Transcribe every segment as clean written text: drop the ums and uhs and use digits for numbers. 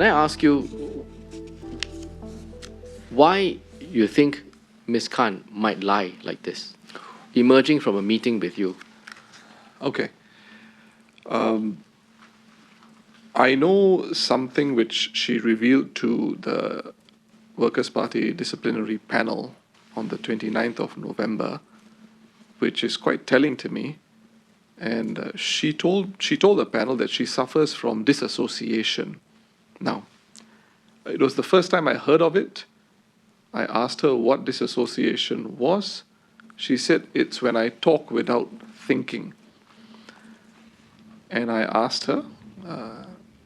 Can I ask you why you think Ms. Khan might lie like this, emerging from a meeting with you? Okay. I know something which she revealed to the Workers' Party disciplinary panel on the 29th of November, which is quite telling to me. And she told the panel that she suffers from disassociation. Now, it was the first time I heard of it. I asked her what disassociation was. She said it's when I talk without thinking. And I asked her,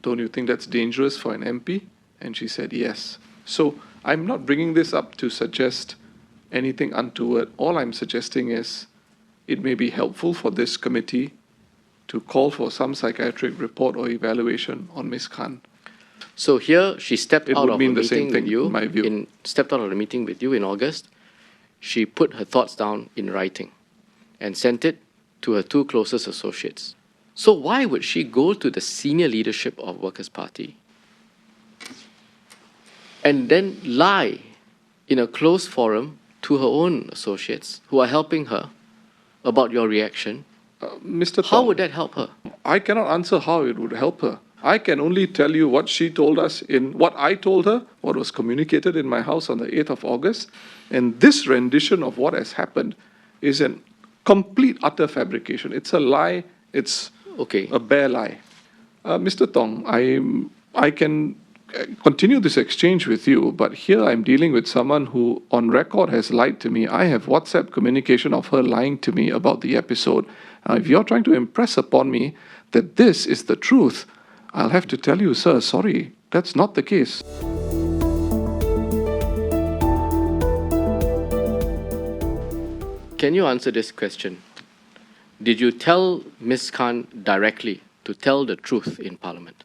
don't you think that's dangerous for an MP? And she said yes. So I'm not bringing this up to suggest anything untoward. All I'm suggesting is it may be helpful for this committee to call for some psychiatric report or evaluation on Ms. Khan. So here she stepped out of a meeting with you. In my view. Stepped out of the meeting with you in August. She put her thoughts down in writing and sent it to her two closest associates. So why would she go to the senior leadership of Workers' Party and then lie in a closed forum to her own associates who are helping her about your reaction? Mr. How Tong, would that help her? I cannot answer how it would help her. I can only tell you what she told us in what I told her, what was communicated in my house on the 8th of August. And this rendition of what has happened is a complete, utter fabrication. It's a lie. It's a bare lie. Mr. Tong, I can continue this exchange with you, but here I'm dealing with someone who on record has lied to me. I have WhatsApp communication of her lying to me about the episode. If you're trying to impress upon me that this is the truth, I'll have to tell you, sir, sorry, that's not the case. Can you answer this question? Did you tell Ms. Khan directly to tell the truth in Parliament?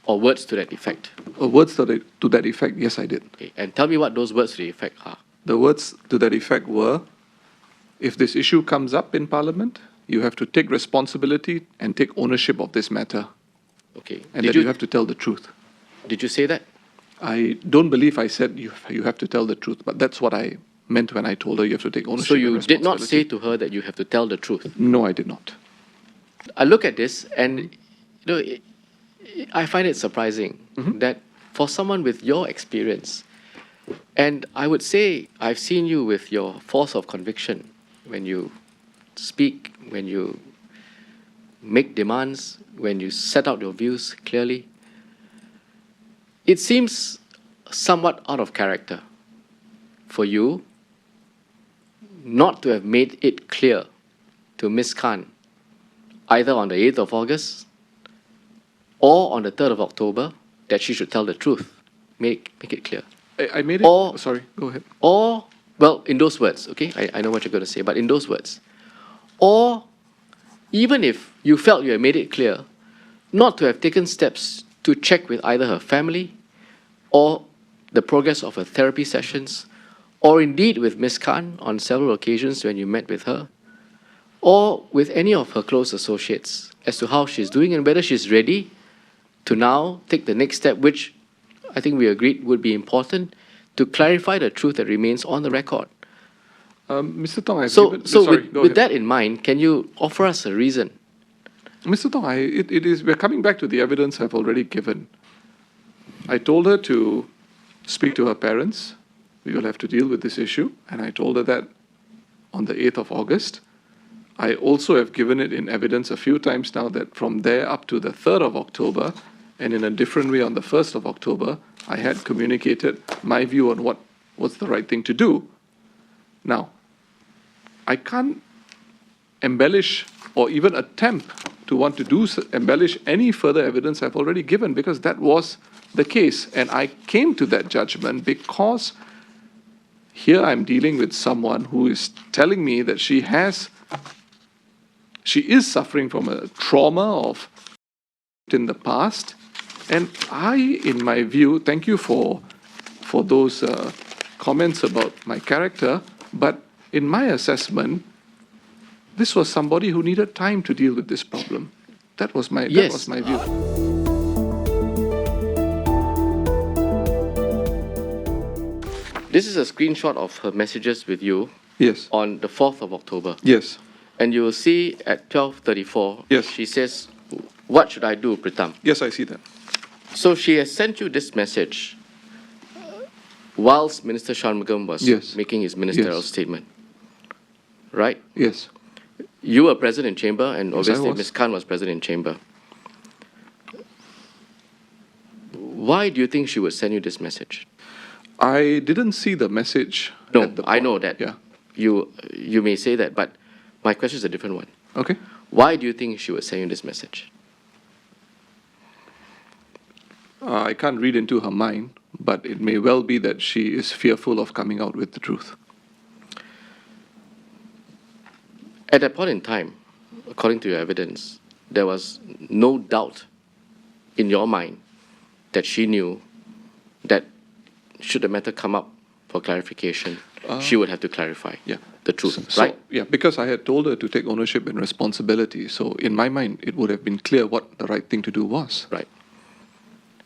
Or words to that effect? Words to that effect, yes, I did. Okay. And tell me what those words to the effect are. The words to that effect were, if this issue comes up in Parliament, you have to take responsibility and take ownership of this matter. Okay. And that you have to tell the truth. Did you say that? I don't believe I said you have to tell the truth, but that's what I meant when I told her you have to take ownership. So you did not say to her that you have to tell the truth? No, I did not. I look at this and I find it surprising that for someone with your experience, and I would say I've seen you with your force of conviction when you speak, when you make demands, when you set out your views clearly. It seems somewhat out of character for you not to have made it clear to Ms. Khan, either on the 8th of August or on the 3rd of October, that she should tell the truth. Make it clear. I made it? Sorry, go ahead. Or, well, in those words, okay? I know what you're going to say, but in those words. Or, even if you felt you had made it clear, not to have taken steps to check with either her family or the progress of her therapy sessions, or indeed with Ms. Khan on several occasions when you met with her, or with any of her close associates as to how she's doing and whether she's ready to now take the next step, which I think we agreed would be important, to clarify the truth that remains on the record. Mr. Tong, with that in mind, can you offer us a reason? Mr. Tong, we're coming back to the evidence I've already given. I told her to speak to her parents. We will have to deal with this issue. And I told her that on the 8th of August. I also have given it in evidence a few times now that from there up to the 3rd of October, and in a different way on the 1st of October, I had communicated my view on what was the right thing to do. Now, I can't embellish or even attempt to want to embellish any further evidence I've already given, because that was the case. And I came to that judgment because here I'm dealing with someone who is telling me that she is suffering from a trauma of in the past. And I, in my view, thank you for those comments about my character, but in my assessment, this was somebody who needed time to deal with this problem. That was my view. This is a screenshot of her messages with you Yes. on the 4th of October. Yes. And you will see at 12:34, Yes. she says, "What should I do, Pritam?" Yes, I see that. So she has sent you this message whilst Minister Shanmugam was Yes. making his ministerial Yes. statement, right? Yes. You were present in chamber, and Yes, I obviously was. Ms. Khan was present in chamber. Why do you think she would send you this message? I didn't see the message. No, at the I point. know that. Yeah. You may say that, but my question is a different one. Okay. Why do you think she would send you this message? I can't read into her mind, but it may well be that she is fearful of coming out with the truth. At that point in time, according to your evidence, there was no doubt in your mind that she knew that should the matter come up for clarification, she would have to clarify Yeah. the truth, So, right? yeah, because I had told her to take ownership and responsibility. So in my mind, it would have been clear what the right thing to do was. Right.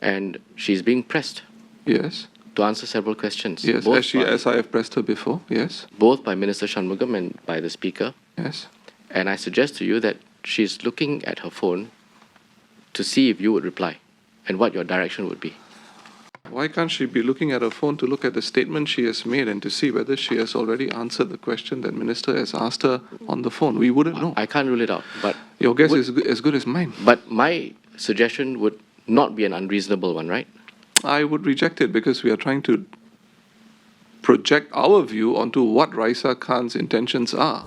And she's being pressed Yes. to answer several questions. Yes. As I have pressed her before. Yes. Both by Minister Shanmugam and by the Speaker. Yes. And I suggest to you that she's looking at her phone to see if you would reply and what your direction would be. Why can't she be looking at her phone to look at the statement she has made and to see whether she has already answered the question that Minister has asked her on the phone? We wouldn't know. I can't rule it out, but Your guess is as good as mine. but my suggestion would not be an unreasonable one, right? I would reject it because we are trying to project our view onto what Raisa Khan's intentions are.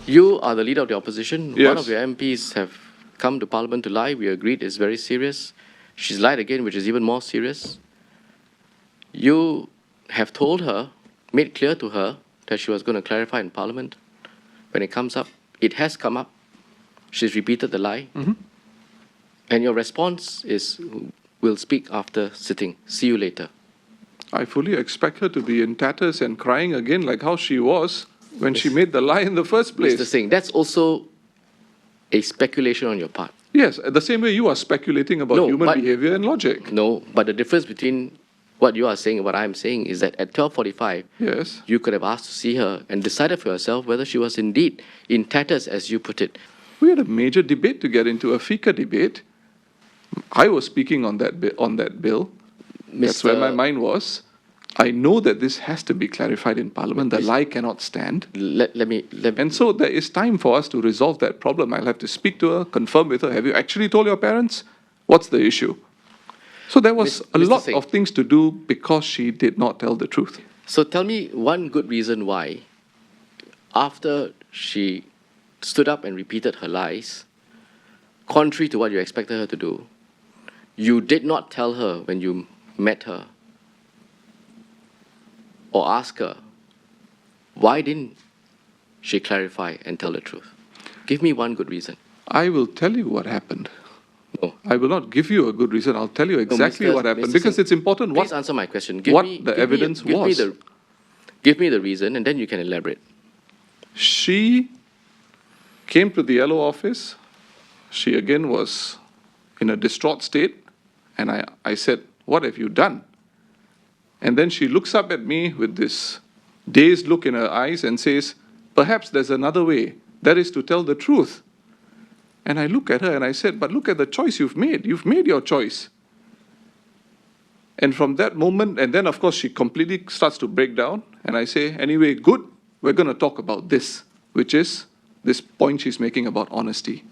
You are the leader of the opposition. One Yes. of your MPs have come to Parliament to lie. We agreed it's very serious. She's lied again, which is even more serious. You have told her, made clear to her, that she was going to clarify in Parliament when it comes up. It has come up. She's repeated the lie. And your response is, "We'll speak after sitting. See you later." I fully expect her to be in tatters and crying again like how she was when she made the lie in the first place. Mr. Singh, that's also a speculation on your part. Yes, the same way you are speculating about No, human but- behavior and logic. No, but the difference between what you are saying and what I'm saying is that at 12:45, Yes. you could have asked to see her and decided for yourself whether she was indeed in tatters, as you put it. We had a major debate to get into, a FICA debate. I was speaking on that bill. That's where my mind was. I know that this has to be clarified in Parliament. The lie cannot stand. Let me. And so there is time for us to resolve that problem. I'll have to speak to her, confirm with her. Have you actually told your parents? What's the issue? So there was a Mr. lot Singh. of things to do because she did not tell the truth. So tell me one good reason why, after she stood up and repeated her lies, contrary to what you expected her to do, you did not tell her when you met her or ask her, why didn't she clarify and tell the truth? Give me one good reason. I will tell you what happened. No. I will not give you a good reason. I'll tell you exactly what happened because Singh, it's important Please answer my question. what the evidence was. Give me the reason, and then you can elaborate. She came to the yellow office. She again was in a distraught state. And I said, "What have you done?" And then she looks up at me with this dazed look in her eyes and says, "Perhaps there's another way. That is to tell the truth." And I look at her and I said, "But look at the choice you've made. You've made your choice." And from that moment, and then of course she completely starts to break down. And I say, "Anyway, good. We're going to talk about this," which is this point she's making about honesty.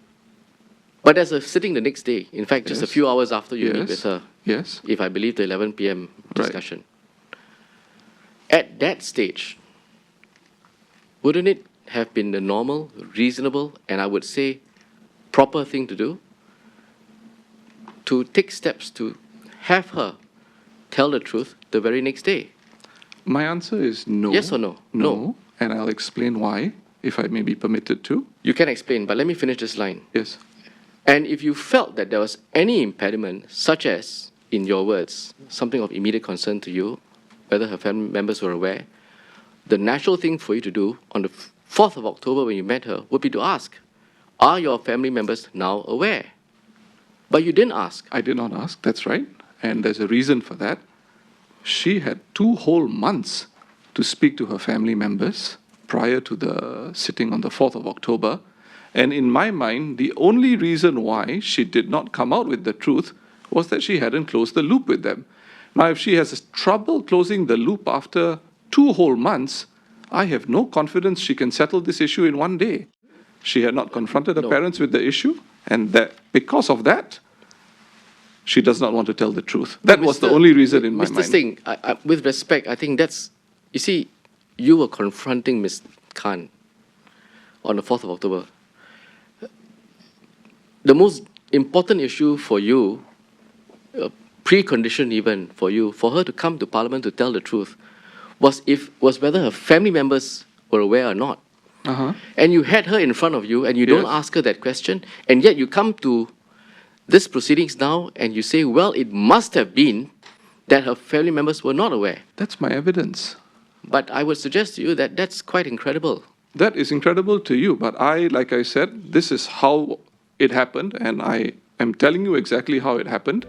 But as of sitting the next day, in fact, just a Yes. few hours after you meet Yes. with her, Yes. if I believe the 11 p.m. Right. discussion, at that stage, wouldn't it have been the normal, reasonable, and I would say proper thing to do? To take steps to have her tell the truth the very next day? My answer is no. Yes or no? No. And I'll explain why, if I may be permitted to. You can explain, but let me finish this line. Yes. And if you felt that there was any impediment, such as, in your words, something of immediate concern to you, whether her family members were aware, the natural thing for you to do on the 4th of October when you met her would be to ask, are your family members now aware? But you didn't ask. I did not ask, that's right. And there's a reason for that. She had 2 whole months to speak to her family members prior to the sitting on the 4th of October. And in my mind, the only reason why she did not come out with the truth was that she hadn't closed the loop with them. Now, if she has trouble closing the loop after 2 whole months, I have no confidence she can settle this issue in one day. She had not confronted her parents with the issue, and that because of that, she does not want to tell the truth. That was the only reason in my mind. Mr. Singh, with respect, I think that's, you see, you were confronting Ms. Khan on the 4th of October. The most important issue for you, precondition even for you, for her to come to Parliament to tell the truth, was whether her family members were aware or not. And you had her in front of you, and you don't ask her that question, and yet you come to this proceedings now, and you say, well, it must have been that her family members were not aware. That's my evidence. But I would suggest to you that that's quite incredible. That is incredible to you, but like I said, this is how it happened, and I am telling you exactly how it happened.